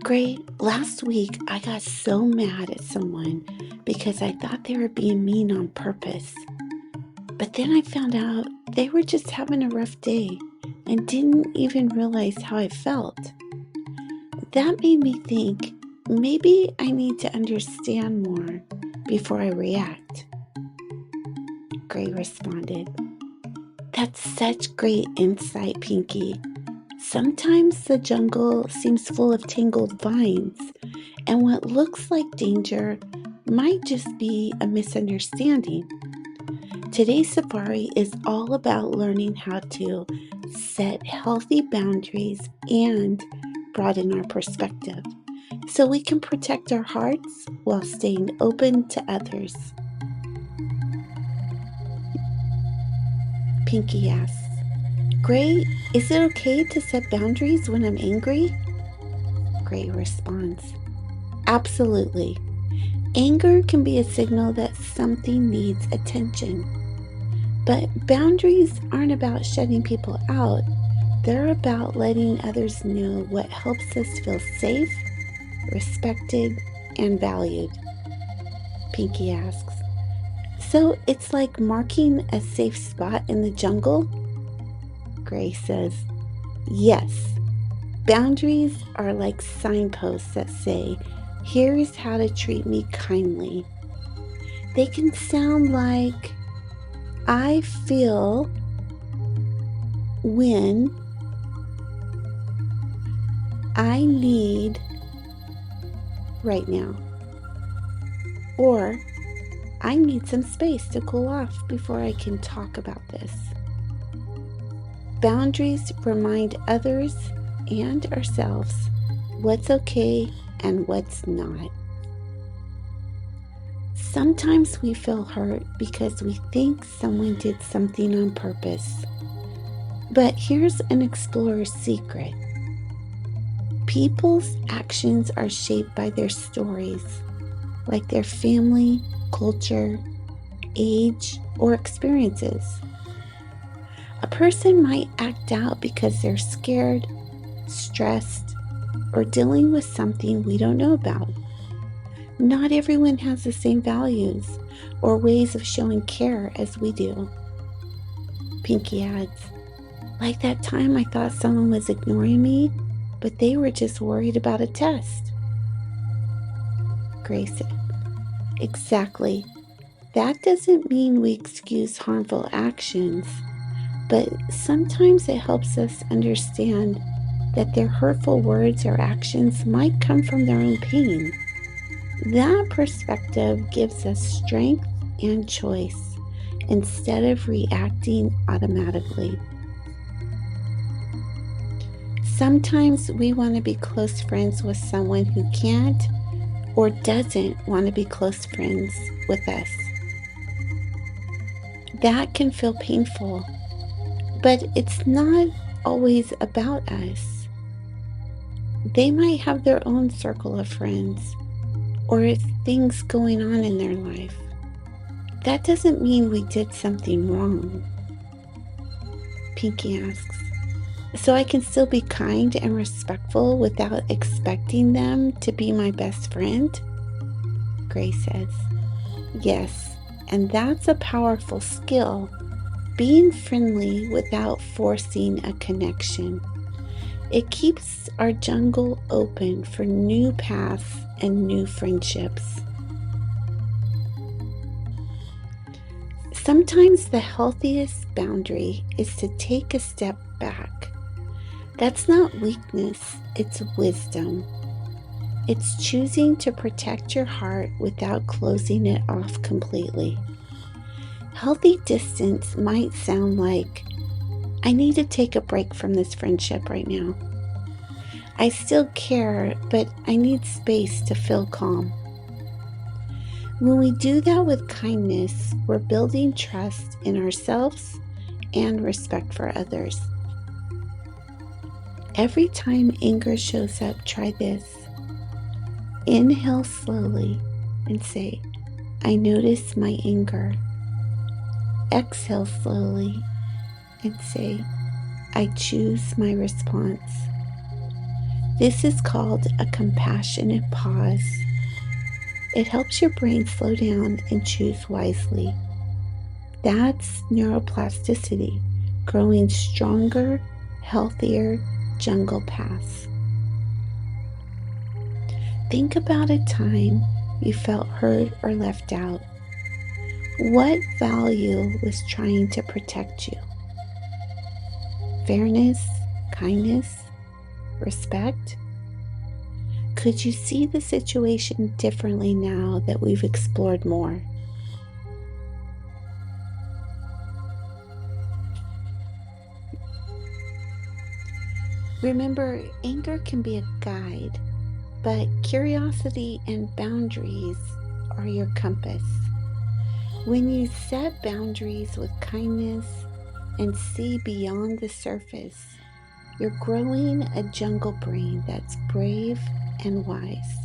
Great. Last week, I got so mad at someone because I thought they were being mean on purpose. But then I found out they were just having a rough day and didn't even realize how I felt. That made me think maybe I need to understand more before I react. Gray responded, "That's such great insight, Pinky. Sometimes the jungle seems full of tangled vines, and what looks like danger might just be a misunderstanding. Today's safari is all about learning how to set healthy boundaries and broaden our perspective so we can protect our hearts while staying open to others." Pinky asks, "Gray, is it okay to set boundaries when I'm angry?" Gray responds, "Absolutely. Anger can be a signal that something needs attention. But boundaries aren't about shutting people out. They're about letting others know what helps us feel safe, respected, and valued." Pinky asks, "So it's like marking a safe spot in the jungle?" Gray says, "Yes. Boundaries are like signposts that say, 'Here's how to treat me kindly.' They can sound like, 'I feel when I need right now,' or 'I need some space to cool off before I can talk about this.' Boundaries remind others and ourselves what's okay and what's not. Sometimes we feel hurt because we think someone did something on purpose. But here's an explorer's secret. People's actions are shaped by their stories, like their family, culture, age, or experiences. A person might act out because they're scared, stressed, or dealing with something we don't know about. Not everyone has the same values or ways of showing care as we do." Pinky adds, "Like that time I thought someone was ignoring me, but they were just worried about a test." Gray said, "Exactly. That doesn't mean we excuse harmful actions, but sometimes it helps us understand that their hurtful words or actions might come from their own pain. That perspective gives us strength and choice instead of reacting automatically. Sometimes we want to be close friends with someone who can't or doesn't want to be close friends with us. That can feel painful, but it's not always about us. They might have their own circle of friends or things going on in their life. That doesn't mean we did something wrong." Pinky asks, "So I can still be kind and respectful without expecting them to be my best friend?" Gray says, "Yes, and that's a powerful skill, being friendly without forcing a connection. It keeps our jungle open for new paths and new friendships." Sometimes the healthiest boundary is to take a step back. That's not weakness, it's wisdom. It's choosing to protect your heart without closing it off completely. Healthy distance might sound like, "I need to take a break from this friendship right now. I still care, but I need space to feel calm." When we do that with kindness, we're building trust in ourselves and respect for others. Every time anger shows up, try this. Inhale slowly and say, "I notice my anger." Exhale slowly and say, "I choose my response." This is called a compassionate pause. It helps your brain slow down and choose wisely. That's neuroplasticity, growing stronger, healthier jungle paths. Think about a time you felt hurt or left out. What value was trying to protect you? Fairness, kindness, respect? Could you see the situation differently now that we've explored more? Remember, anger can be a guide, but curiosity and boundaries are your compass. When you set boundaries with kindness and see beyond the surface, you're growing a jungle brain that's brave and wise.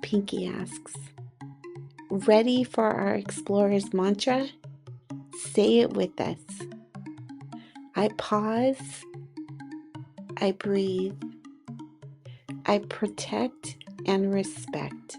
Pinky asks, ready for our explorer's mantra? Say it with us. I pause, I breathe, I protect and respect.